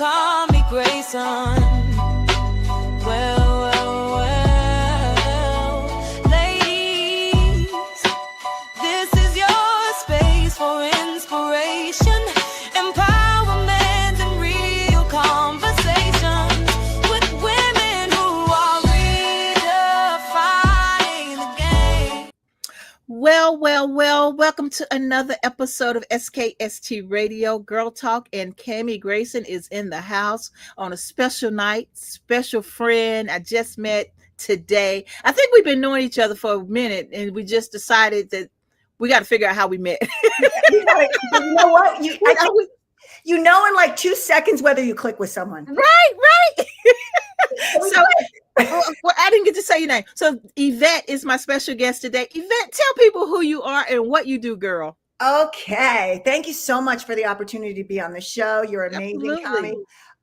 call me Grayson. Well, ladies, this is your space for inspiration, empowerment, and real conversations with women who are redefining the game. Well, welcome to another episode of SKST Radio Girl Talk, and Cammie Grayson is in the house on a special night, special friend I just met today. I think we've been knowing each other for a minute, and we just decided that we got to figure out how we met. You know what? You know in like 2 seconds whether you click with someone. Right. So, well, I didn't get to say your name. So Yvette is my special guest today. Yvette, tell people who you are and what you do, girl. Okay. Thank you so much for the opportunity to be on the show. You're amazing, Absolutely.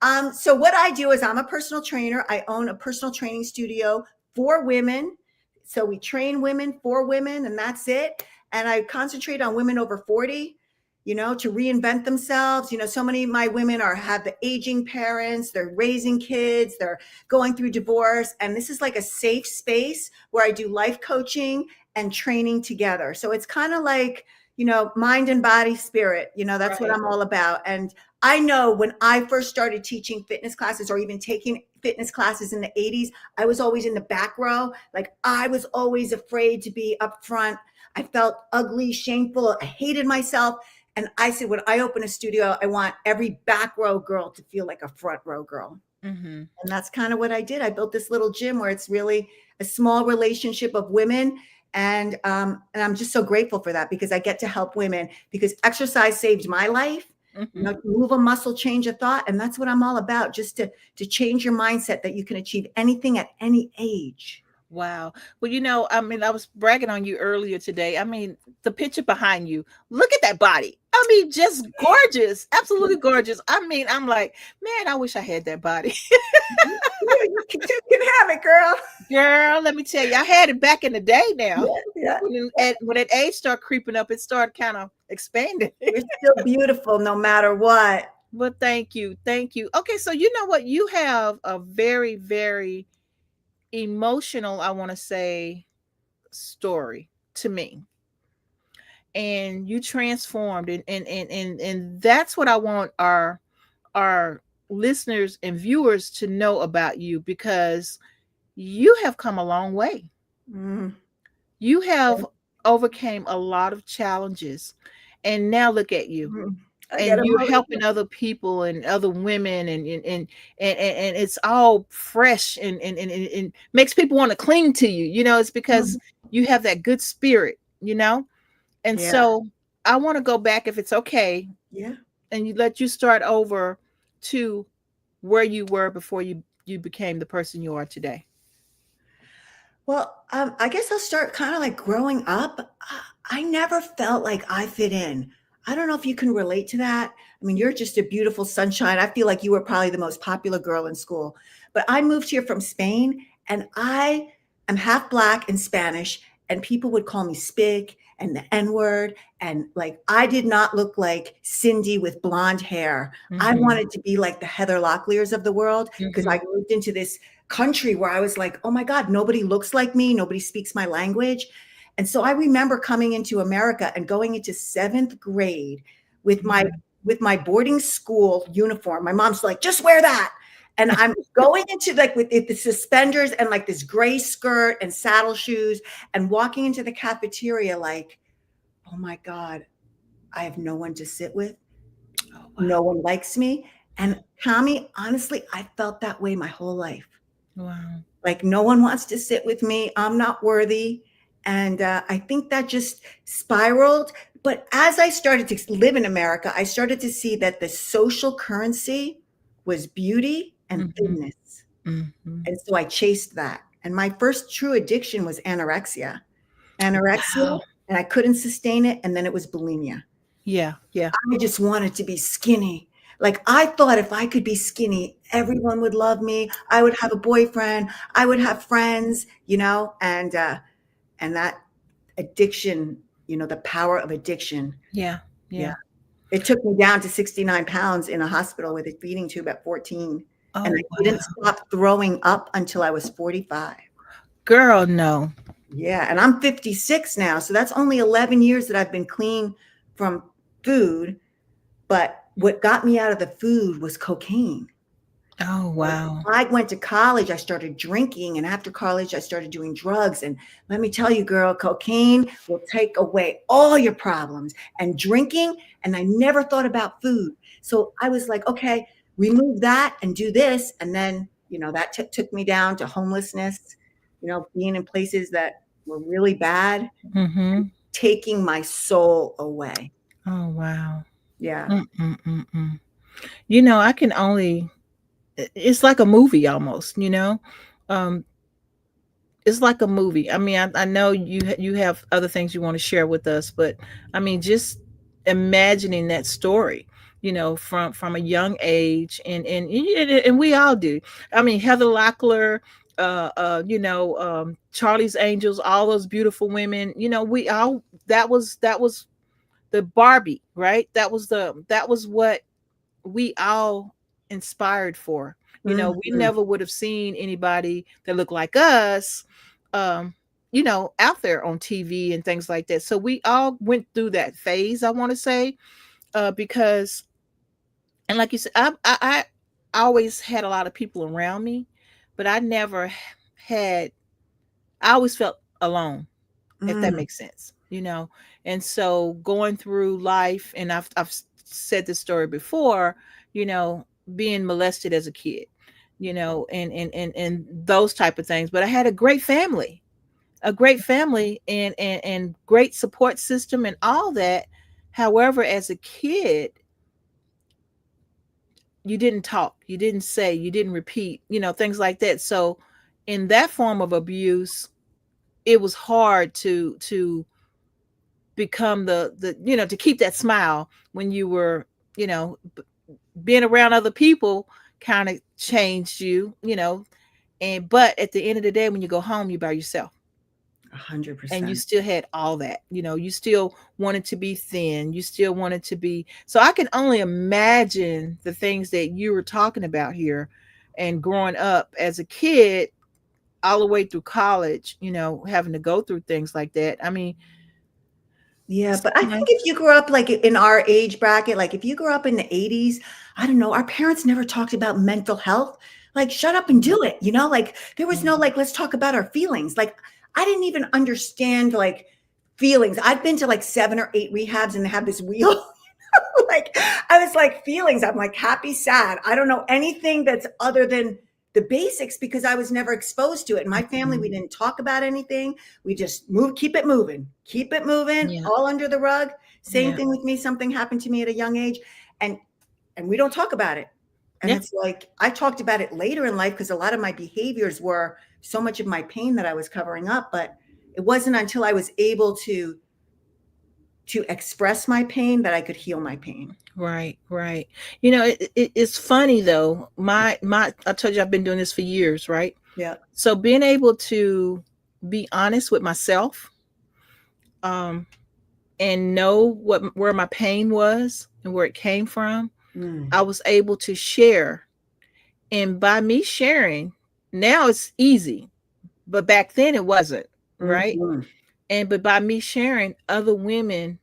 Connie. So what I do is I'm a personal trainer. I own a personal training studio for women. So we train women for women, and that's it. And I concentrate on women over 40, to reinvent themselves. So many of my women have the aging parents, they're raising kids, they're going through divorce. And this is like a safe space where I do life coaching and training together. So it's kind of like, mind and body, spirit, that's what I'm all about. And I know when I first started teaching fitness classes or even taking fitness classes in the 80s, I was always in the back row. Like I was always afraid to be up front. I felt ugly, shameful. I hated myself. And I said, when I open a studio, I want every back row girl to feel like a front row girl. Mm-hmm. And that's kind of what I did. I built this little gym where it's really a small relationship of women. And I'm just so grateful for that because I get to help women because exercise saved my life. Mm-hmm. Move a muscle, change a thought. And that's what I'm all about, just to change your mindset that you can achieve anything at any age. Wow. Well, I was bragging on you earlier today. I mean, the picture behind you, look at that body. I mean, just gorgeous, absolutely gorgeous. I mean, I'm like, man, I wish I had that body. You can have it, girl. Girl, let me tell you, I had it back in the day now. Yeah. When that age started creeping up, it started kind of expanding. You're still beautiful no matter what. Well, thank you. Okay, so you know what? You have a very, very emotional, I want to say, story to me. And you transformed, and that's what I want our listeners and viewers to know about you, because you have come a long way. You have overcame a lot of challenges, and now look at you. And you're helping other people and other women, and it's all fresh and makes people want to cling to you. It's because you have that good spirit, And so I want to go back, if it's okay. Yeah. And let you start over to where you were before you became the person you are today. Well, I guess I'll start kind of like growing up. I never felt like I fit in. I don't know if you can relate to that. I mean, you're just a beautiful sunshine. I feel like you were probably the most popular girl in school. But I moved here from Spain, and I am half Black and Spanish, and people would call me Spig and the N-word. And like, I did not look like Cindy with blonde hair. Mm-hmm. I wanted to be like the Heather Locklears of the world, because I moved into this country where I was like, oh my God, nobody looks like me. Nobody speaks my language. And so I remember coming into America and going into 7th grade with my boarding school uniform. My mom's like, just wear that. And I'm going into like with the suspenders and like this gray skirt and saddle shoes, and walking into the cafeteria like, oh my God, I have no one to sit with. Oh, wow. No one likes me. And Cammie, honestly, I felt that way my whole life. Wow. Like no one wants to sit with me. I'm not worthy. And I think that just spiraled. But as I started to live in America, I started to see that the social currency was beauty and thinness. Mm-hmm. And so I chased that. And my first true addiction was anorexia. Wow. And I couldn't sustain it. And then it was bulimia. Yeah. I just wanted to be skinny. Like I thought if I could be skinny, everyone would love me. I would have a boyfriend. I would have friends, and that addiction, the power of addiction. Yeah. It took me down to 69 pounds in a hospital with a feeding tube at 14. And Oh, I wow. didn't stop throwing up until I was 45. Girl, no. Yeah. And I'm 56 now. So that's only 11 years that I've been clean from food. But what got me out of the food was cocaine. Oh, wow. I went to college, I started drinking, and after college, I started doing drugs. And let me tell you, girl, cocaine will take away all your problems and drinking. And I never thought about food. So I was like, okay, remove that and do this. And then, that took me down to homelessness, being in places that were really bad, Mm-hmm. taking my soul away. Oh, wow. Yeah. Mm-mm-mm-mm. I can only, it's like a movie almost, um, it's like a movie. I mean, I know you have other things you want to share with us, but I mean, just imagining that story, from a young age, and we all do. I mean, Heather Locklear, Charlie's Angels, all those beautiful women. We all that was the Barbie, right? That was what we all inspired for. We Mhm. never would have seen anybody that looked like us, um, out there on TV and things like that. So we all went through that phase, I want to say, because, and like you said, I always had a lot of people around me, but I never had, I always felt alone, if that Mm. makes sense, And so going through life, and I've said this story before, you know, being molested as a kid, and those type of things. But I had a great family, and great support system and all that. However, as a kid, you didn't talk, you didn't say, you didn't repeat, things like that. So in that form of abuse, it was hard to become to keep that smile when you were, being around other people kind of changed you, but at the end of the day, when you go home, you're by yourself, and you 100%. still had all that, you still wanted to be thin, you still wanted to be, so I can only imagine the things that you were talking about here, and growing up as a kid all the way through college, having to go through things like that. I mean, Yeah, it's but I think like, if you grew up like in our age bracket, like if you grew up in the 80s, I don't know, our parents never talked about mental health. Like, shut up and do it, like there was no like, let's talk about our feelings. Like, I didn't even understand like feelings. I've been to like 7 or 8 rehabs and they have this wheel. Like, I was like, feelings. I'm like happy, sad. I don't know anything that's other than the basics because I was never exposed to it. In my family, we didn't talk about anything. We just keep it moving, yeah, all under the rug. Same yeah, thing with me. Something happened to me at a young age, and we don't talk about it. And yeah. it's like I talked about it later in life because a lot of my behaviors were so much of my pain that I was covering up. But it wasn't until I was able to express my pain that I could heal my pain. Right, right. It's funny though. My I told you I've been doing this for years, right? Yeah. So being able to be honest with myself, um, and know where my pain was and where it came from, Mm. I was able to share. And by me sharing, now it's easy, but back then it wasn't, right? Mhm. But by me sharing, other women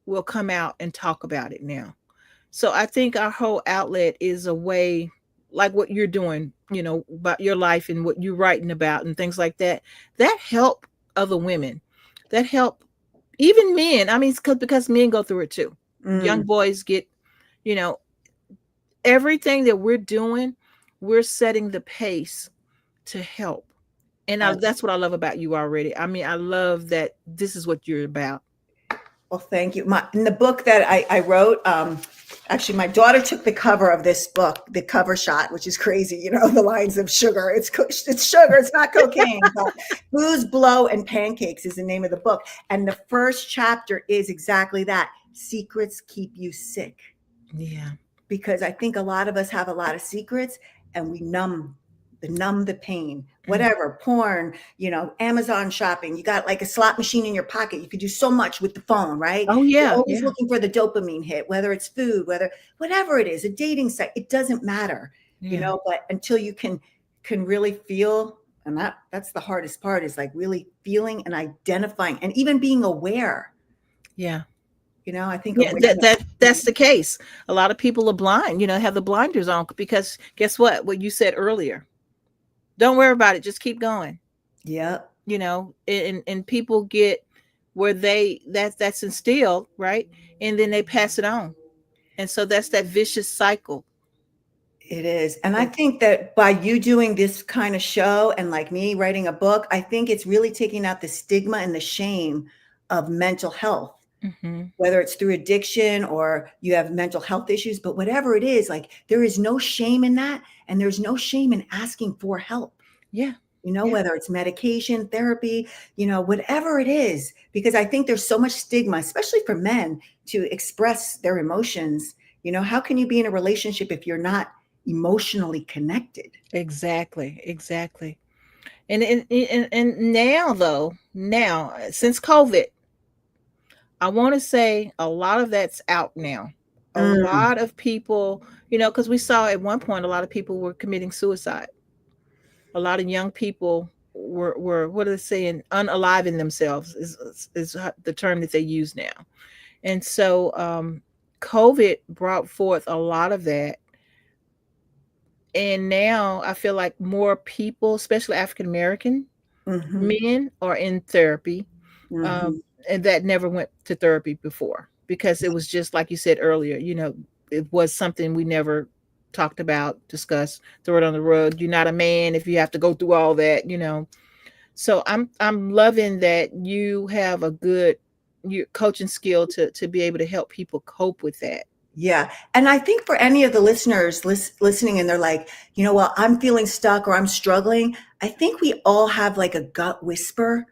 will come out and talk about it now. So I think our whole outlet is a way, like what you're doing, about your life and what you're writing about and things like that, that help other women, that help even men. I mean, it's because men go through it too. Young Mm. boys get, you know, everything that we're doing, we're setting the pace to help. And that's what I love about you already. I mean, I love that this is what you're about. Well, thank you. In the book that I wrote, actually, my daughter took the cover of this book, the cover shot, which is crazy. The lines of sugar. It's sugar. It's not cocaine. But Booze, Blow, and Pancakes is the name of the book. And the first chapter is exactly that. Secrets keep you sick. Yeah. Because I think a lot of us have a lot of secrets and we numb to numb the pain, whatever, porn, Amazon shopping. You got like a slot machine in your pocket. You could do so much with the phone, right? Oh You're yeah, always yeah, looking for the dopamine hit, whether it's food, whatever it is, a dating site, it doesn't matter, yeah, but until you can really feel, and that's the hardest part, is like really feeling and identifying and even being aware. yeah. I think Yeah, awareness. that's the case. A lot of people are blind, have the blinders on because guess what you said earlier. Don't worry about it. Just keep going. Yep. And people get where that's instilled, right? And then they pass it on. And so that's that vicious cycle. It is. And I think that by you doing this kind of show and like me writing a book, I think it's really taking out the stigma and the shame of mental health. Mm-hmm. Whether it's through addiction or you have mental health issues, but whatever it is, like there is no shame in that. And there's no shame in asking for help. Yeah. Whether it's medication, therapy, whatever it is, because I think there's so much stigma, especially for men, to express their emotions. How can you be in a relationship if you're not emotionally connected? Exactly. And now since COVID, I want to say a lot of that's out now. A lot of people, because we saw at one point a lot of people were committing suicide. A lot of young people were what are they saying, unaliving themselves is the term that they use now. And so COVID brought forth a lot of that. And now I feel like more people, especially African American men, are in therapy. And that never went to therapy before because it was just like you said earlier, it was something we never talked about, discussed, throw it on the rug. You're not a man if you have to go through all that, So I'm loving that you have a good coaching skill to be able to help people cope with that. Yeah. And I think for any of the listeners listening and they're like, well, I'm feeling stuck or I'm struggling. I think we all have like a gut whisper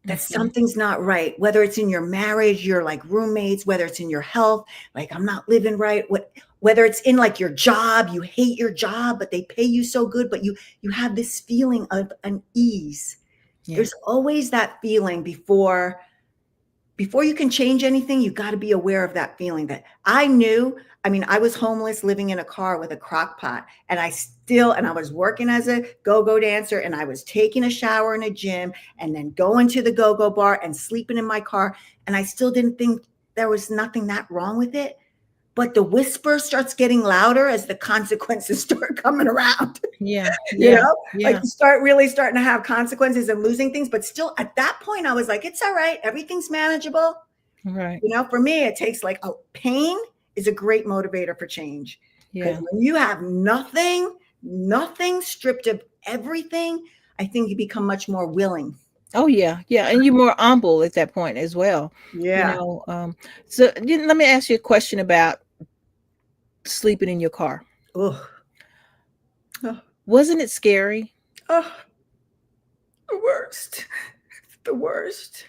that something's not right, whether it's in your marriage, your like roommates, whether it's in your health, like I'm not living right. Whether it's in like your job, you hate your job, but they pay you so good, but you have this feeling of unease. Yeah. There's always that feeling before you can change anything, you got to be aware of that feeling that I was homeless living in a car with a crock pot and I was working as a go-go dancer and I was taking a shower in a gym and then going to the go-go bar and sleeping in my car. And I still didn't think there was nothing that wrong with it. But the whisper starts getting louder as the consequences start coming around. Yeah. Like you start really starting to have consequences and losing things. But still at that point, I was like, it's all right. Everything's manageable. Right. For me, it takes like pain is a great motivator for change. Because when you have nothing stripped of everything, I think you become much more willing. Oh yeah. And you're more humble at that point as well. Yeah. So let me ask you a question about sleeping in your car. Oh. Wasn't it scary? Oh, the worst.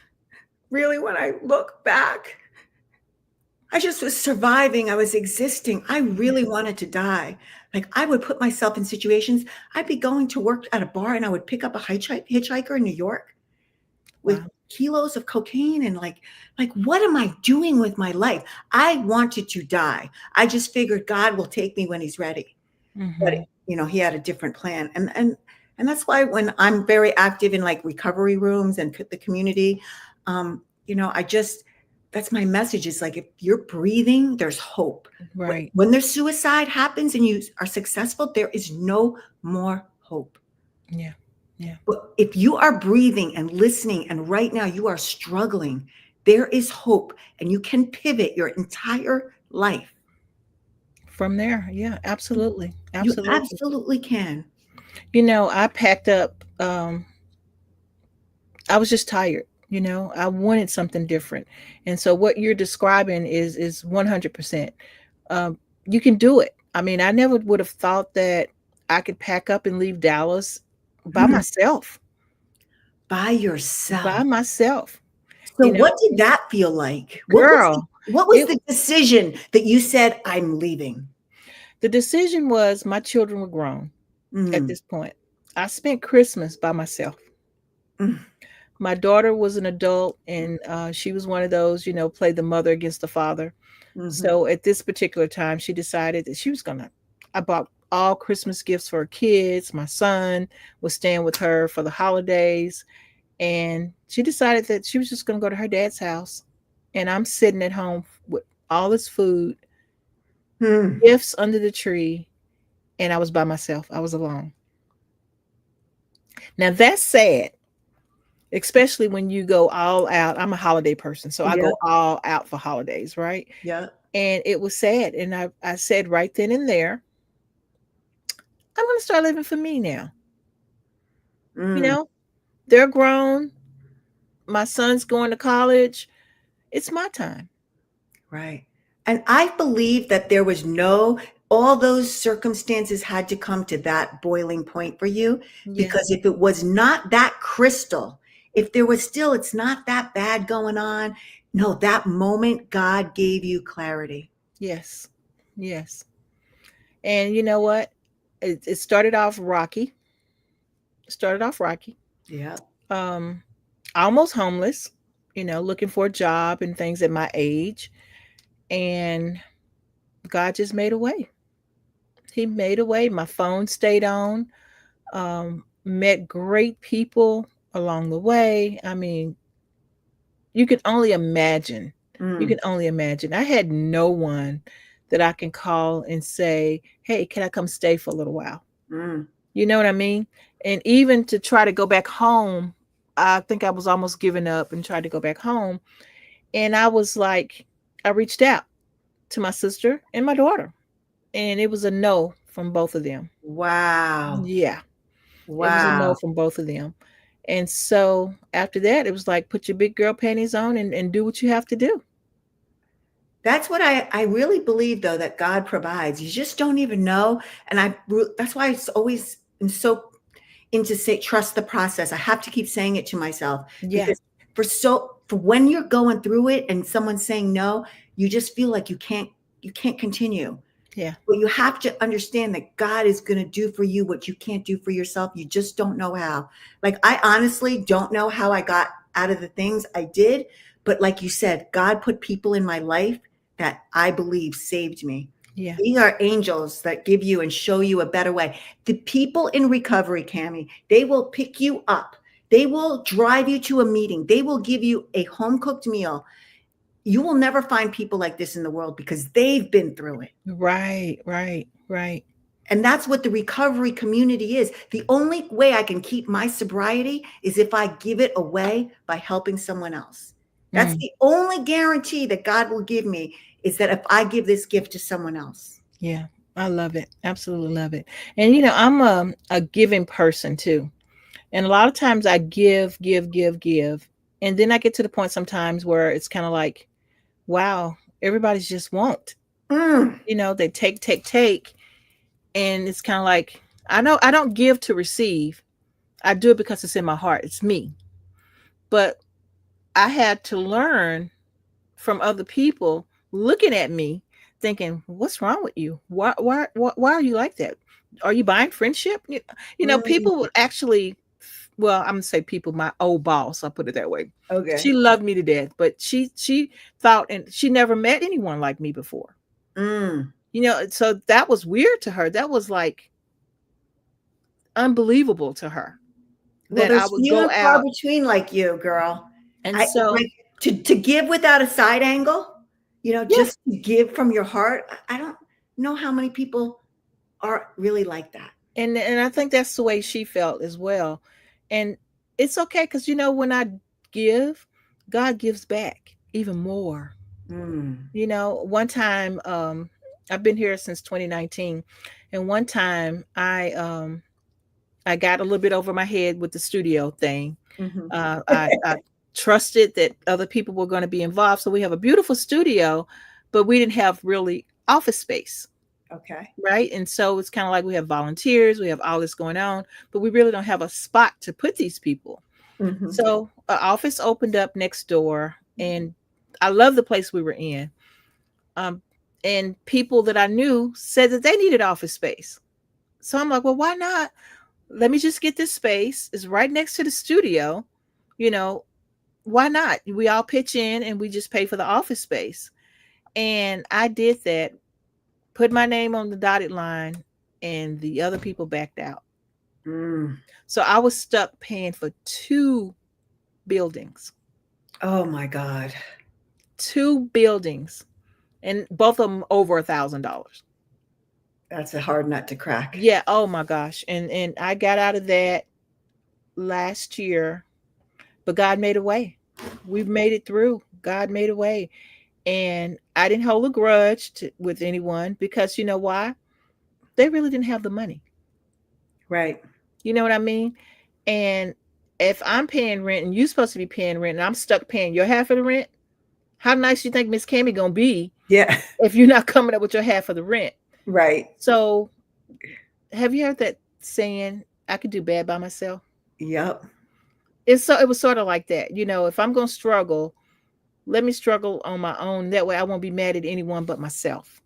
Really, when I look back, I just was surviving. I was existing. I really wanted to die. Like I would put myself in situations. I'd be going to work at a bar and I would pick up a hitchhiker in New York with kilos of cocaine and like, what am I doing with my life? I wanted to die. I just figured God will take me when he's ready. But, he had a different plan. And that's why when I'm very active in like recovery rooms and the community, that's my message is like, if you're breathing, there's hope. Right. When there's suicide happens and you are successful, there is no more hope. Yeah. But if you are breathing and listening and right now you are struggling, there is hope and you can pivot your entire life. From there. Yeah, absolutely. You absolutely can. I packed up. I was just tired. I wanted something different. And so what you're describing is 100%. You can do it. I mean, I never would have thought that I could pack up and leave Dallas by myself. By yourself. By myself. So what did that feel like? Girl. What was the decision that you said, I'm leaving? The decision was my children were grown at this point. I spent Christmas by myself. Mm, My daughter was an adult, and she was one of those, play the mother against the father. mhm. So at this particular time, she decided that she was gonna. I bought all Christmas gifts for her kids. My son was staying with her for the holidays, and she decided that she was just gonna go to her dad's house. And I'm sitting at home with all this food, Hmm. gifts under the tree, and I was by myself. I was alone. Now that's sad, especially when you go all out. I'm a holiday person, so I Yeah, go all out for holidays, right? yeah. And it was sad. And I said right then and there, I'm going to start living for me now. You Mm, know, they're grown. My son's going to college. It's my time. right. And I believe that there was no, all those circumstances had to come to that boiling point for you, because Yes. if it was not that crystal, if there was still, it's not that bad going on. No, that moment God gave you clarity. Yes. Yes. And you know what? It started off rocky. Started off rocky. Yeah. Um, almost homeless, looking for a job and things at my age. And God just made a way. He made a way. My phone stayed on. Met great people along the way. I mean, you can only imagine. You Mm, can only imagine. I had no one that I can call and say, "Hey, can I come stay for a little while?" mm, You know what I mean? And even to try to go back home, I think I was almost giving up and tried to go back home. And I was like, I reached out to my sister and my daughter, and it was a no from both of them. wow. Yeah, it was a no Wow. from both of them. And so after that, it was like, put your big girl panties on and do what you have to do. That's what I really believe, though, that God provides. You just don't even know. And that's why I always am so into say trust the process. I have to keep saying it to myself, Yeah, because for when you're going through it and someone's saying no, you just feel like you can't continue. yeah, But you have to understand that God is going to do for you what you can't do for yourself. You just don't know how. Like, I honestly don't know how I got out of the things I did. But like you said, God put people in my life that I believe saved me. yeah, These are angels that give you and show you a better way. The people in recovery, Cami, they will pick you up. They will drive you to a meeting. They will give you a home cooked meal. You will never find people like this in the world because they've been through it. right, right, right. And that's what the recovery community is. The only way I can keep my sobriety is if I give it away by helping someone else. That's Mm, the only guarantee that God will give me, is that if I give this gift to someone else. yeah, I love it. Absolutely love it. And I'm a giving person too. And a lot of times I give, give, give, give. And then I get to the point sometimes where it's kind of like, wow, everybody's just won't. Mm, They take, take, take. And it's kind of like, I know I don't give to receive. I do it because it's in my heart. It's me. But I had to learn from other people looking at me thinking, what's wrong with you? Why are you like that? Are you buying friendship? People mm, would actually, well, I'm gonna say people, my old boss, I'll put it that way. She okay. loved me to death, but she thought, and she never met anyone like me before. Mm. So that was weird to her. That was like unbelievable to her Well, that I there's would few go and far out. between like you, girl. And I so, like to give without a side angle, yeah, just to give from your heart. I don't know how many people are really like that. and I think that's the way she felt as well. And it's okay, because when I give, God gives back even more. Mm, One time, I've been here since 2019, and one time I got a little bit over my head with the studio thing. mhm. I trusted that other people were going to be involved, so we have a beautiful studio, but we didn't have really office space. Okay. Right. And so it's kind of like we have volunteers, we have all this going on, but we really don't have a spot to put these people. Mhm. So an office opened up next door, and I love the place we were in. Um, and people that I knew said that they needed office space. So I'm like, well, why not? let me just get this space. It's right next to the studio. You know, why not? We all pitch in and we just pay for the office space. And I did that, put my name on the dotted line, and the other people backed out. Mm. So I was stuck paying for two buildings, Oh my God. two buildings, and both of them over $1,000. That's a hard nut to crack. Yeah. Oh my gosh. And I got out of that last year, but God made a way. We've made it through. God made a way. And I didn't hold a grudge with anyone, because you know why? They really didn't have the money. Right. You know what I mean? And if I'm paying rent and you're supposed to be paying rent and I'm stuck paying your half of the rent, how nice you think Miss Cammy gonna be Yeah. if you're not coming up with your half of the rent? Right. So have you heard that saying, I could do bad by myself? Yep. It was sort of like that. You know, if I'm gonna struggle, let me struggle on my own. That way I won't be mad at anyone but myself.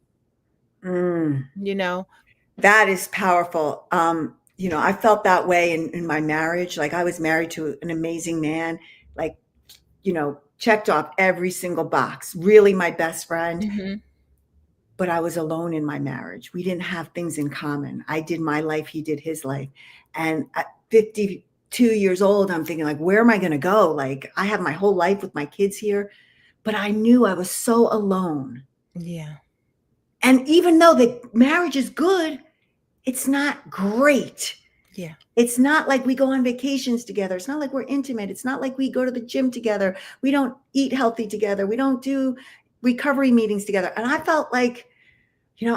Mm. You know? That is powerful. I felt that way in my marriage. Like, I was married to an amazing man, like, checked off every single box, really my best friend. Mm-hmm. But I was alone in my marriage. We didn't have things in common. I did my life, he did his life. And at 52 years old, I'm thinking, like, where am I going to go? Like, I have my whole life with my kids here, but I knew I was so alone. Yeah. And even though the marriage is good, it's not great. Yeah. It's not like we go on vacations together. It's not like we're intimate. It's not like we go to the gym together. We don't eat healthy together. We don't do recovery meetings together. And I felt like, you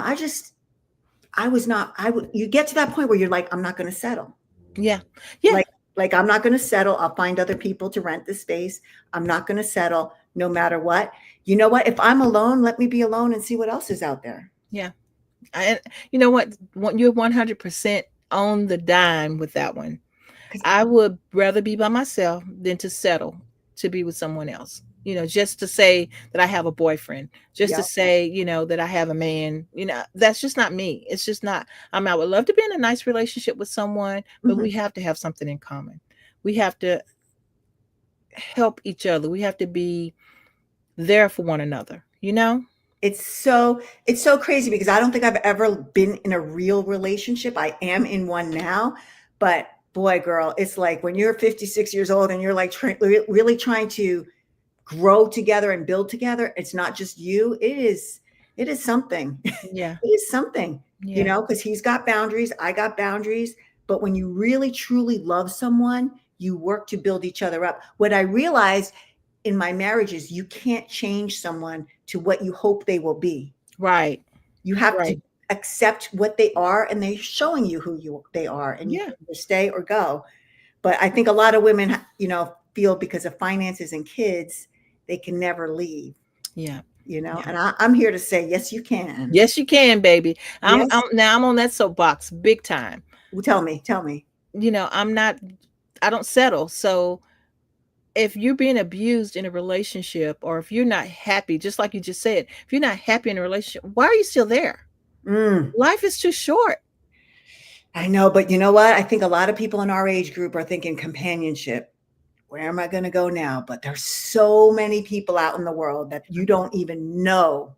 get to that point where you're like, I'm not going to settle. Yeah. Yeah. Like I'm not going to settle. I'll find other people to rent the space. I'm not going to settle no matter what. You know what? If I'm alone, let me be alone and see what else is out there. Yeah. And you know what? You're 100% on the dime with that one. I would rather be by myself than to settle to be with someone else. Just to say that I have a boyfriend, just to say, that I have a man, that's just not me. It's just not. I would love to be in a nice relationship with someone, but we have to have something in common. We have to help each other. We have to be there for one another, It's so crazy because I don't think I've ever been in a real relationship. I am in one now, but boy, girl, it's like when you're 56 years old and you're like really trying to grow together and build together. It's not just you. It is something. Yeah. It is something, Yeah. because he's got boundaries. I got boundaries. But when you really, truly love someone, you work to build each other up. What I realized in my marriage is you can't change someone to what you hope they will be. Right. You have to accept what they are, and they're showing you who they are, and you can either stay or go. But I think a lot of women, feel because of finances and kids, they can never leave. Yeah. And I'm here to say, yes, you can. Yes, you can, baby. I'm on that soapbox big time. Well, tell me. I don't settle. So if you're being abused in a relationship, or if you're not happy, just like you just said, if you're not happy in a relationship, why are you still there? Life is too short. I know, but you know what? I think a lot of people in our age group are thinking companionship. Where am I going to go now? But there's so many people out in the world that you don't even know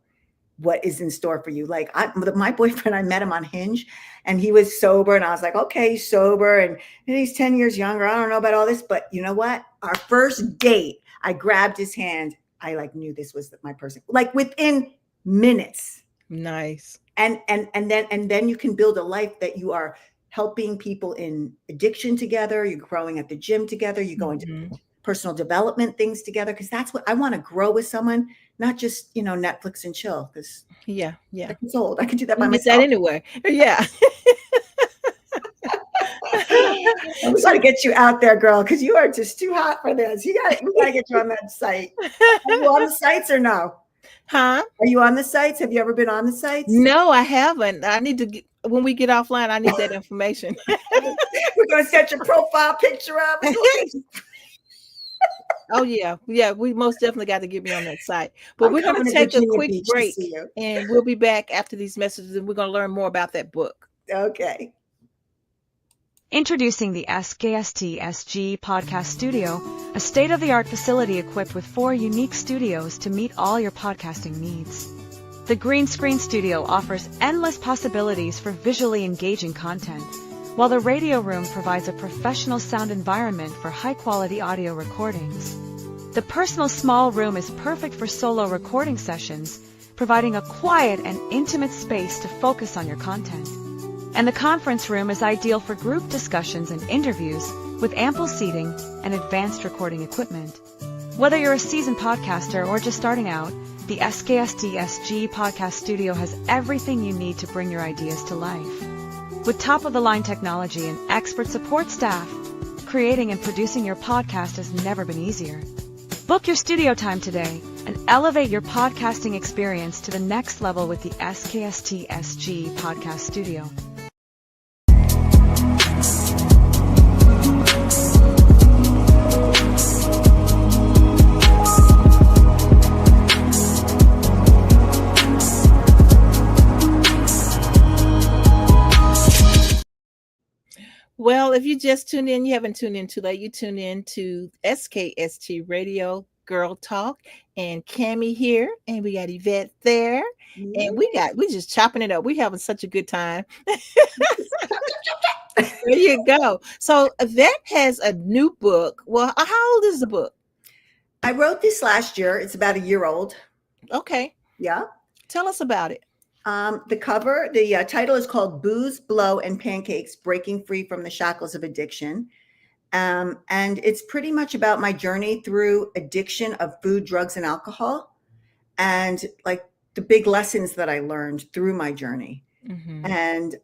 what is in store for you. Like my boyfriend, I met him on Hinge, and he was sober, and I was like, okay, he's sober, and he's 10 years younger. I don't know about all this, but you know what? Our first date, I grabbed his hand. I knew this was my person, like within minutes. Nice. And then you can build a life that you are helping people in addiction together. You're growing at the gym together. You go into personal development things together. Cause that's what I want to grow with someone, not just, Netflix and chill. Cause it's old. I can do that by myself. That anyway. Yeah. We got to get you out there, girl. Cause you are just too hot for this. We got to get you on that site. Are you on the sites or no? Huh? Are you on the sites? Have you ever been on the sites? No, I haven't. I need to when we get offline, I need that information. We're going to set your profile picture up. Oh, yeah. Yeah, we most definitely got to get me on that site. But we're going to take a quick break, and we'll be back after these messages, and we're going to learn more about that book. Okay. Introducing the SKST SG Podcast Studio, a state-of-the-art facility equipped with 4 unique studios to meet all your podcasting needs. The Green Screen Studio offers endless possibilities for visually engaging content, while the Radio Room provides a professional sound environment for high-quality audio recordings. The personal small room is perfect for solo recording sessions, providing a quiet and intimate space to focus on your content. And the conference room is ideal for group discussions and interviews with ample seating and advanced recording equipment. Whether you're a seasoned podcaster or just starting out, the SKST SG Podcast Studio has everything you need to bring your ideas to life. With top-of-the-line technology and expert support staff, creating and producing your podcast has never been easier. Book your studio time today and elevate your podcasting experience to the next level with the SKST SG Podcast Studio. Well, if you just tuned in, you haven't tuned in too late. You tune in to SKST Radio Girl Talk, and Cammie here, and we got Yvette there, and we just chopping it up. We having such a good time. There you go. So Yvette has a new book. Well, how old is the book? I wrote this last year. It's about a year old. Okay. Yeah. Tell us about it. The title is called Booze, Blow, and Pancakes, Breaking Free from the Shackles of Addiction. And it's pretty much about my journey through addiction of food, drugs, and alcohol, and like the big lessons that I learned through my journey. Mm-hmm. And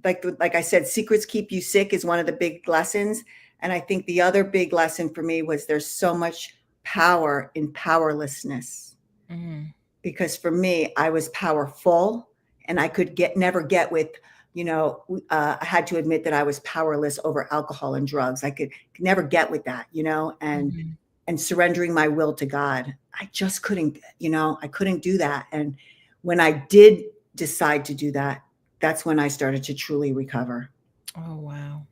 like I said, secrets keep you sick is one of the big lessons. And I think the other big lesson for me was there's so much power in powerlessness. Mm-hmm. Because for me, I was powerful, and I could never get with, I had to admit that I was powerless over alcohol and drugs. I could never get with that, and surrendering my will to God. I just couldn't, I couldn't do that. And when I did decide to do that, that's when I started to truly recover. Oh, wow.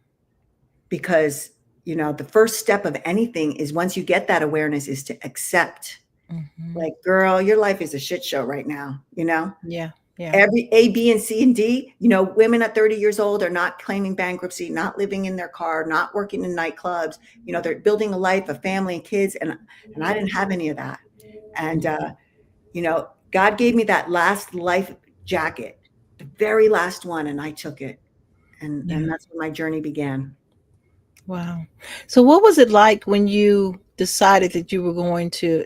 Because, the first step of anything is, once you get that awareness, is to accept. Mm-hmm. Like, girl, your life is a shit show right now, Yeah. Every A, B, and C, and D, women at 30 years old are not claiming bankruptcy, not living in their car, not working in nightclubs. They're building a life, a family, and kids. And I didn't have any of that. And, God gave me that last life jacket, the very last one, and I took it. And that's when my journey began. Wow. So what was it like when you decided that you were going to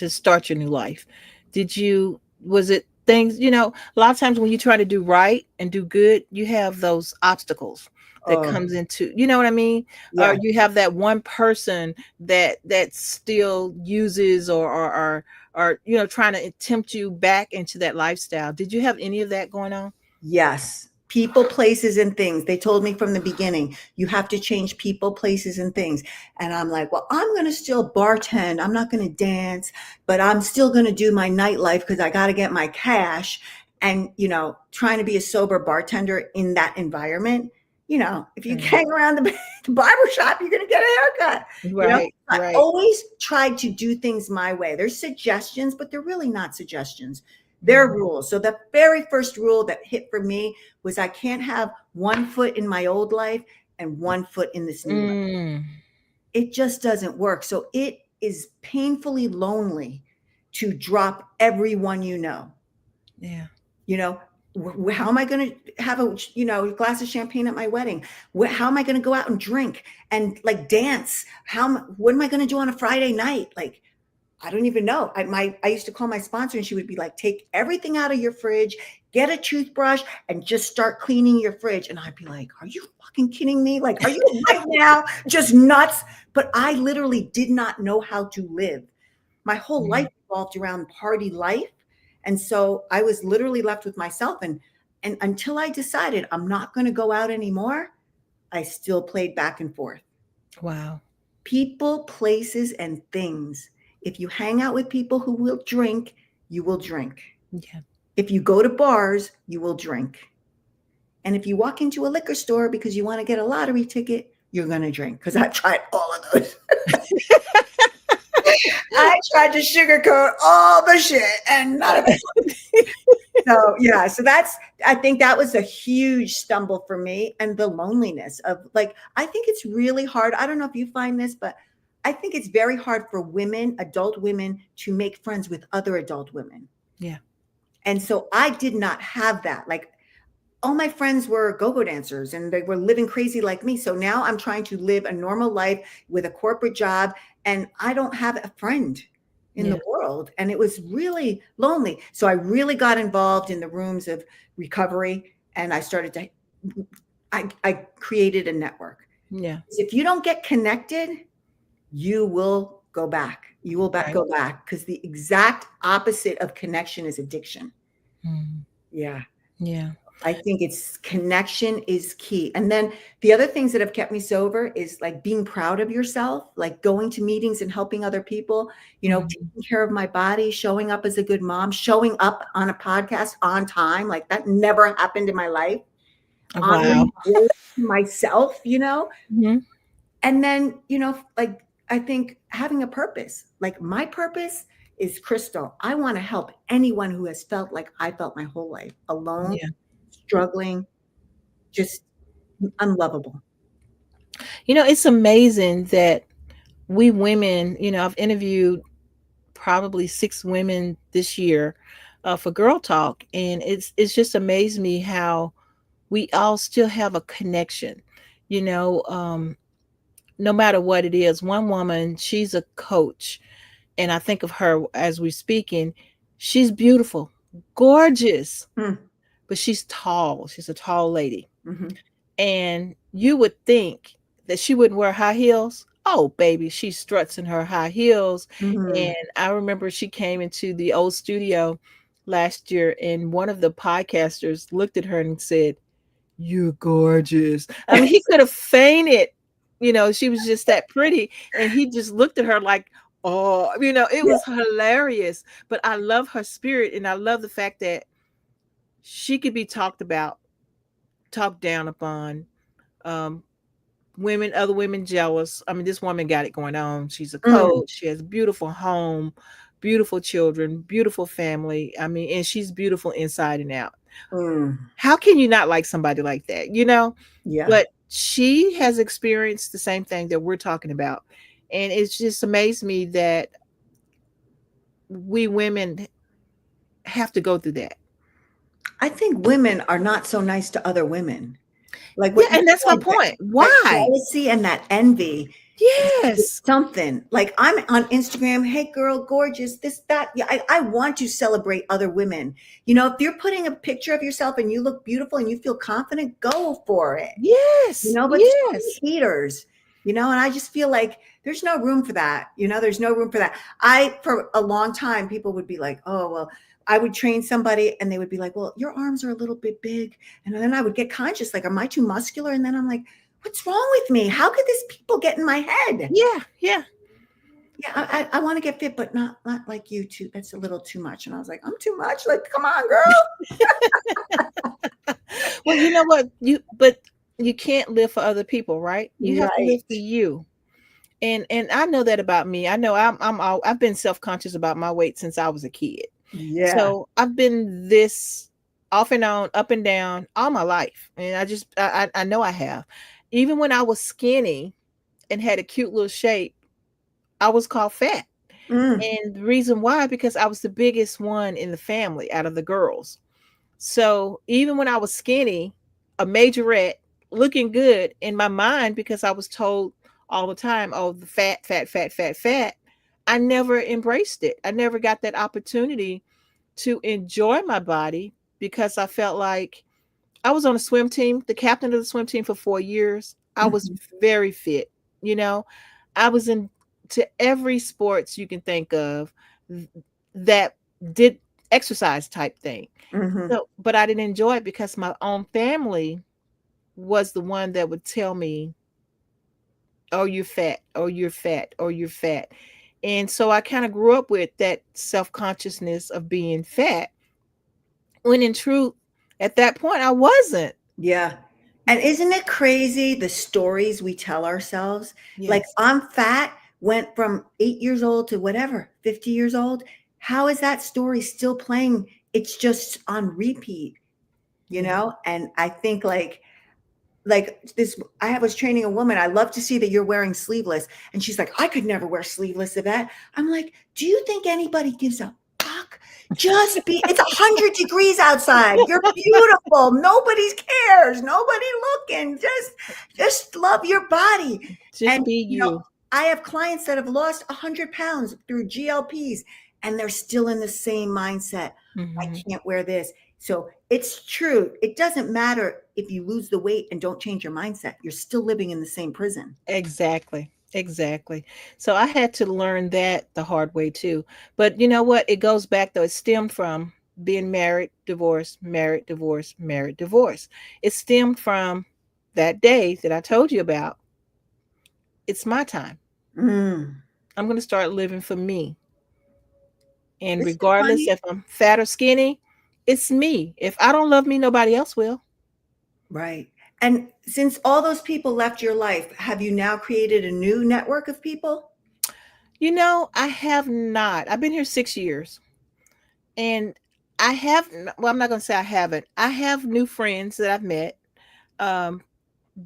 start your new life? Was it things, a lot of times when you try to do right and do good, you have those obstacles that comes into, you know what I mean? Yeah. Or you have that one person that still uses or trying to tempt you back into that lifestyle. Did you have any of that going on? Yes. People, places, and things. They told me from the beginning, you have to change people, places, and things. And I'm like, well, I'm going to still bartend. I'm not going to dance, but I'm still going to do my nightlife because I got to get my cash. And, trying to be a sober bartender in that environment, if you hang around the barbershop, you're going to get a haircut. Right. I always tried to do things my way. There's suggestions, but they're really not suggestions. They're rules. So the very first rule that hit for me was I can't have one foot in my old life and one foot in this new life. It just doesn't work. So it is painfully lonely to drop everyone Yeah. How am I going to have a glass of champagne at my wedding? How am I going to go out and drink and like dance? What am I going to do on a Friday night? Like, I don't even know. I used to call my sponsor, and she would be like, take everything out of your fridge, get a toothbrush, and just start cleaning your fridge. And I'd be like, are you fucking kidding me? Like, are you right now just nuts? But I literally did not know how to live. My whole life revolved around party life. And so I was literally left with myself. And until I decided I'm not going to go out anymore, I still played back and forth. Wow. People, places, and things. If you hang out with people who will drink, you will drink. Yeah. If you go to bars, you will drink. And if you walk into a liquor store because you want to get a lottery ticket, you're going to drink, because I've tried all of those. I tried to sugarcoat all the shit and none of it. So yeah, so I think that was a huge stumble for me. And the loneliness of, like, I think it's really hard. I don't know if you find this, but I think it's very hard for women, adult women, to make friends with other adult women. Yeah. And so I did not have that. Like, all my friends were go-go dancers and they were living crazy like me. So now I'm trying to live a normal life with a corporate job, and I don't have a friend in the world. And it was really lonely. So I really got involved in the rooms of recovery, and I started to, I created a network. Yeah. If you don't get connected, you will go back. You will go back, because the exact opposite of connection is addiction. Yeah. Yeah. I think it's connection is key. And then the other things that have kept me sober is like being proud of yourself, like going to meetings and helping other people, taking care of my body, showing up as a good mom, showing up on a podcast on time. Like, that never happened in my life. Wow. Myself, Mhm. and then, like, I think having a purpose, like my purpose is Crystal. I want to help anyone who has felt like I felt my whole life, alone, struggling, just unlovable. It's amazing that we women, I've interviewed probably 6 women this year for Girl Talk, and it's just amazed me how we all still have a connection, no matter what it is. One woman, she's a coach, and I think of her as we're speaking. She's beautiful, gorgeous, but she's tall. She's a tall lady. And you would think that she wouldn't wear high heels. Oh, baby, she struts in her high heels. And I remember she came into the old studio last year, and one of the podcasters looked at her and said, "You're gorgeous." I mean, he could have fainted. She was just that pretty. And he just looked at her like, oh, it was hilarious. But I love her spirit, and I love the fact that she could be talked about, talked down upon, other women jealous. I mean, this woman got it going on. She's a coach. She has a beautiful home, beautiful children, beautiful family. I mean, and she's beautiful inside and out. How can you not like somebody like that? Yeah. But she has experienced the same thing that we're talking about. And it's just amazed me that we women have to go through that. I think women are not so nice to other women. Like, and that's my point. Why? That jealousy and that envy. Yes. Something like, I'm on Instagram. Hey, girl, gorgeous. This, that. Yeah, I want to celebrate other women. If you're putting a picture of yourself and you look beautiful and you feel confident, go for it. Yes. But yes. haters, and I just feel like there's no room for that. There's no room for that. For a long time, people would be like, oh, well, I would train somebody and they would be like, well, your arms are a little bit big. And then I would get conscious, like, am I too muscular? And then I'm like, what's wrong with me? How could these people get in my head? Yeah. I want to get fit, but not like you two. That's a little too much. And I was like, I'm too much. Like, come on, girl. Well, you know what? But you can't live for other people, right? You have to live for you. And I know that about me. I know I've been self-conscious about my weight since I was a kid. Yeah. So I've been this off and on, up and down all my life. And I know I have. Even when I was skinny and had a cute little shape, I was called fat. And the reason why, because I was the biggest one in the family out of the girls. So even when I was skinny, a majorette, looking good in my mind, because I was told all the time, oh, the fat, I never embraced it. I never got that opportunity to enjoy my body, because I felt like I was on a swim team, the captain of the swim team for 4 years. I was very fit. I was into every sports you can think of that did exercise type thing. So, but I didn't enjoy it because my own family was the one that would tell me, oh, you're fat, oh, you're fat, oh, you're fat. And so I kind of grew up with that self-consciousness of being fat, when in truth, at that point, I wasn't. Yeah. And isn't it crazy the stories we tell ourselves? Like, Yes. I'm fat, went from 8 years old to whatever, 50 years old. How is that story still playing? It's just on repeat, you Yeah. know? And I think like this, I was training a woman. I love to see that you're wearing sleeveless. And she's like, I could never wear sleeveless, Yvette. I'm like, do you think anybody gives a fuck? Just be, it's 100 degrees outside. You're beautiful. Nobody cares. Nobody looking. Just love your body. Just And be you. I have clients that have lost 100 pounds through GLPs and they're still in the same mindset. I Mhm. can't wear this. So it's true. It doesn't matter if you lose the weight and don't change your mindset. You're still living in the same prison. Exactly. Exactly. So I had to learn that the hard way too. But you know what? It goes back though. It stemmed from being married, divorced, married, divorced, married, divorced. It stemmed from that day that I told you about. It's my time. Mm. I'm going to start living for me. And This is regardless funny. if I'm fat or skinny, it's me. If I don't love me, nobody else will. Right. And since all those people left your life, have you now created a new network of people? I have not. I've been here 6 years. And well, I'm not going to say I haven't. I have new friends that I've met, um,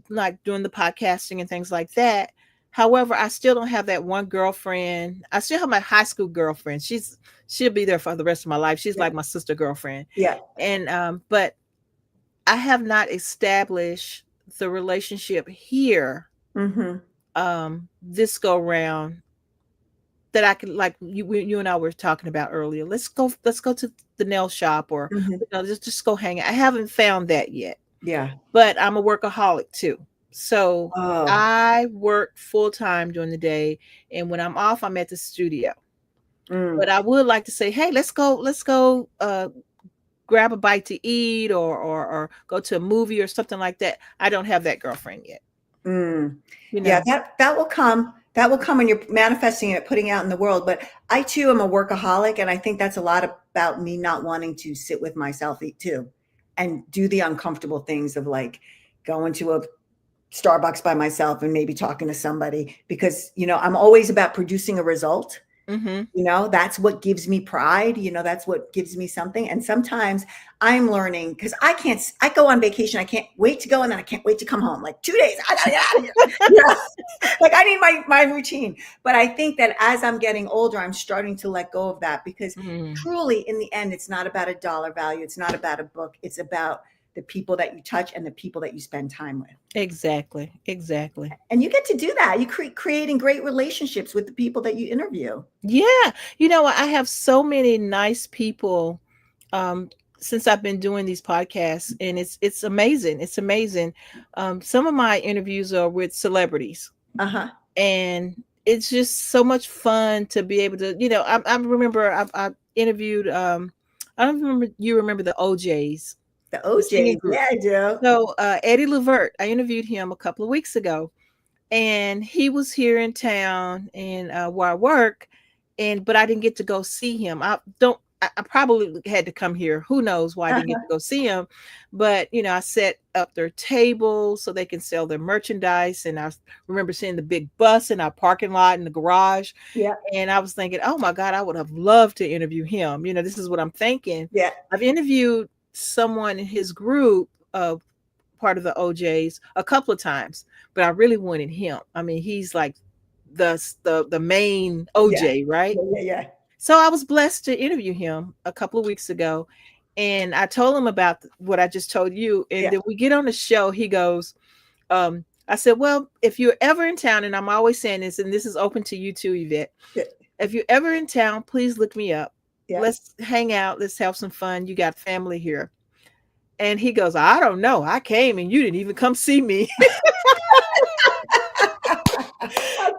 like doing the podcasting and things like that. However, I still don't have that one girlfriend. I still have my high school girlfriend. She'll be there for the rest of my life. She's Yeah. like my sister girlfriend. Yeah. And but I have not established the relationship here Mm-hmm. this go round that I can, like you and I were talking about earlier. Let's go to the nail shop, or Mm-hmm. just go hang out. I haven't found that yet. Yeah. But I'm a workaholic too. So Oh. I work full time during the day, and when I'm off, I'm at the studio. Mm. But I would like to say, hey, let's go grab a bite to eat, or go to a movie or something like that. I don't have that girlfriend yet. Mm. You Yeah, know. that will come. That will come when you're manifesting it, putting it out in the world. But I too am a workaholic, and I think that's a lot about me not wanting to sit with myself too, and do the uncomfortable things of like going to a Starbucks by myself and maybe talking to somebody, because I'm always about producing a result. Mm-hmm. That's what gives me pride. That's what gives me something. And sometimes I'm learning, because I go on vacation. I can't wait to go. And then I can't wait to come home. Like 2 days, I gotta get out of here. Like I need my routine. But I think that as I'm getting older, I'm starting to let go of that, because Mm. truly in the end, it's not about a dollar value. It's not about a book. It's about the people that you touch and the people that you spend time with. Exactly. Exactly. And you get to do that. You creating great relationships with the people that you interview. Yeah. I have so many nice people um since I've been doing these podcasts, and it's amazing. It's amazing. Some of my interviews are with celebrities, Uh-huh. and it's just so much fun to be able to, I remember I interviewed I don't remember you remember the OJs, The the singing OJs. group. Yeah, I do. So Eddie Levert, I interviewed him a couple of weeks ago, and he was here in town, and where I work, and but I didn't get to go see him. I probably had to come here. Who knows why I didn't get to Uh-huh. go see him? But I set up their tables so they can sell their merchandise, and I remember seeing the big bus in our parking lot in the garage, Yeah. and I was thinking, oh my God, I would have loved to interview him. This is what I'm thinking. Yeah. I've interviewed someone in his group, part of the OJs, a couple of times, but I really wanted him. I mean, he's like the main Yeah. OJ, right? Yeah. Yeah. Yeah. So I was blessed to interview him a couple of weeks ago, and I told him about what I just told you. And Yeah. then we get on the show. He goes, I said, well, if you're ever in town, and I'm always saying this, and this is open to you too, Yvette. Yeah. If you're ever in town, please look me up. Yeah. Let's hang out. Let's have some fun. You got family here. And he goes, I don't know. I came and you didn't even come see me.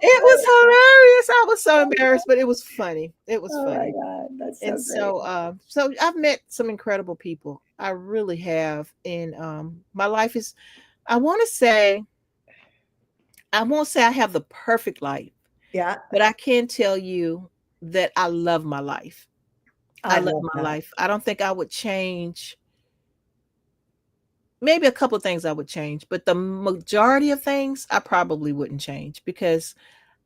It was hilarious. I was so embarrassed, but it was funny. It was Oh my funny. God. That's so And great. so I've met some incredible people. I really have. And my life is, I want to say, I won't say I have the perfect life, Yeah. but I can tell you that I love my life. I I love love my that. life. I don't think I would change maybe a couple of things I would change, but the majority of things I probably wouldn't change because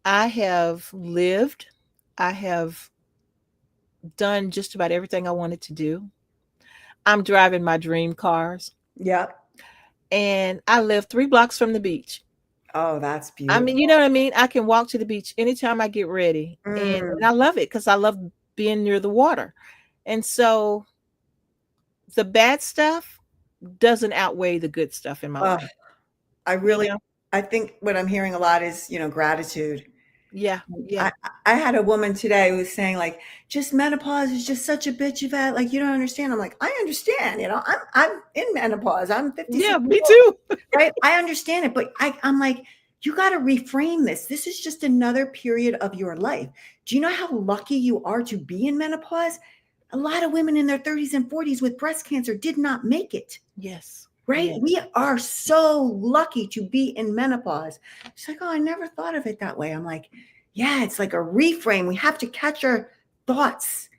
I have lived, I have done just about everything I wanted to do. I'm driving my dream cars, Yep. and I live 3 blocks from the beach. Oh, that's I beautiful. mean, you know what I mean? I can walk to the beach anytime I get ready. And Mm. I love it because I love being near the water. And so the bad stuff doesn't outweigh the good stuff in my Ugh, life. I You really, know? I think what I'm hearing a lot is, gratitude. Yeah. Yeah. I had a woman today who was saying like, just menopause is just such a bitch, Yvette. Like, you don't understand. I'm like, I understand. I'm in menopause. I'm 56 Yeah, years me old, too. right? I understand it, but I'm like, you got to reframe this. This is just another period of your life. Do you know how lucky you are to be in menopause? A lot of women in their 30s and 40s with breast cancer did not make it. Yes. Right? Yes. We are so lucky to be in menopause. She's like, oh, I never thought of it that way. I'm like, yeah, it's like a reframe. We have to catch our thoughts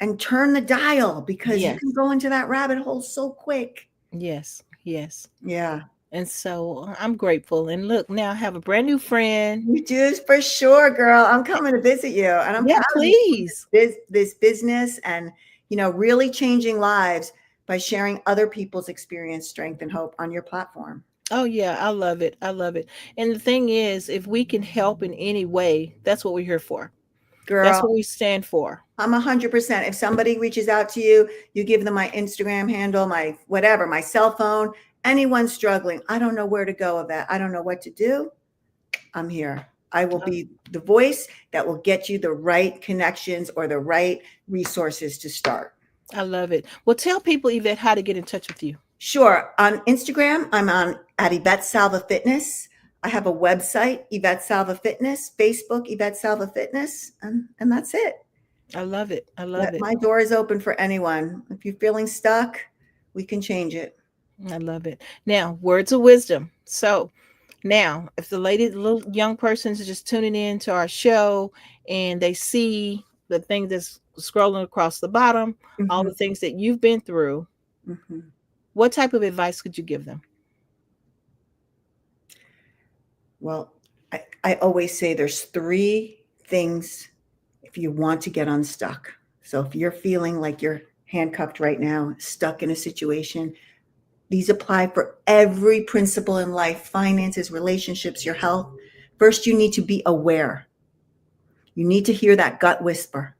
and turn the dial because you Yes. can go into that rabbit hole so quick. Yes. Yes. Yeah. And so I'm grateful. And look, now I have a brand new friend. You do for sure, girl. I'm coming to visit you and I'm Yeah, proud of you please. for this business and, really changing lives by sharing other people's experience, strength, and hope on your platform. Oh yeah, I love it. I love it. And the thing is, if we can help in any way, that's what we're here for. That's Girl, what we stand for. I'm 100%. If somebody reaches out to you, you give them my Instagram handle, my whatever, my cell phone, anyone struggling. I don't know where to go with that. I don't know what to do. I'm here. I will be the voice that will get you the right connections or the right resources to start. I love it. Well, tell people, Yvette, how to get in touch with you. Sure. On Instagram, I'm on at Yvette Salva Fitness. I have a website, Yvette Salva Fitness, Facebook, Yvette Salva Fitness, and that's it. I love it. I love it. My door is open for anyone. If you're feeling stuck, we can change it. I love it. Now, words of wisdom. So now, if the little young person is just tuning in to our show and they see the thing that's scrolling across the bottom, all the things that you've been through, what type of advice could you give them? Well, I always say there's 3 things if you want to get unstuck. So if you're feeling like you're handcuffed right now, stuck in a situation, these apply for every principle in life, finances, relationships, your health. First, you need to be aware. You need to hear that gut whisper.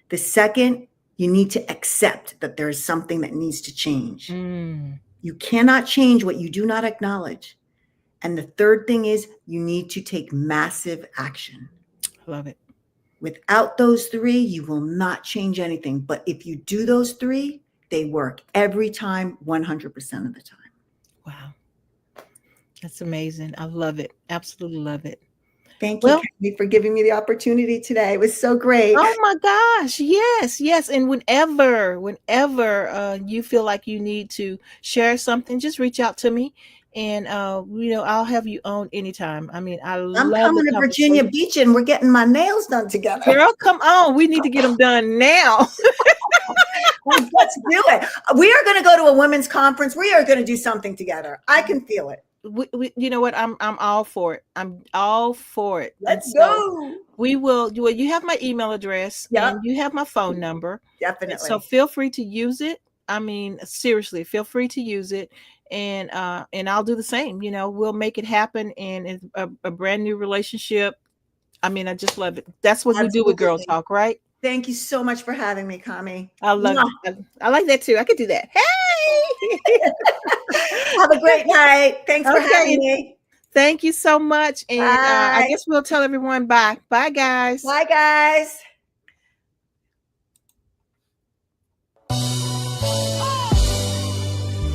The second, you need to accept that there is something that needs to change. You cannot change what you do not acknowledge. And the third thing is you need to take massive action. I love it. Without those 3, you will not change anything. But if you do those 3, they work every time, 100% of the time. Wow. That's amazing. I love it. Absolutely love it. Thank you, Kathy, for giving me the opportunity today. It was so great. Oh my gosh. Yes. Yes. And whenever you feel like you need to share something, just reach out to me. And I'll have you on anytime. I mean, I'm love coming the to Virginia conversation. Beach and we're getting my nails done together. Girl, come on. We need to get them done now. Let's do it. We are going to go to a women's conference. We are going to do something together. I can feel it. You know what? I'm all for it. I'm all for it. Let's go. We will. Well, you have my email address and you have my phone number. Definitely. So feel free to use it. I mean, seriously, feel free to use it. And I'll do the same. We'll make it happen. And it's a brand new relationship. I mean, I just love it. That's what we do with Girl Talk, right? Thank you so much for having me, Kami. I love it. I like that too. I could do that. Hey! Have a great night. Thanks for having me. Thank you so much. And I guess we'll tell everyone bye. Bye, guys. Bye, guys.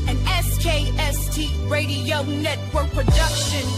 An SKST Radio Network production.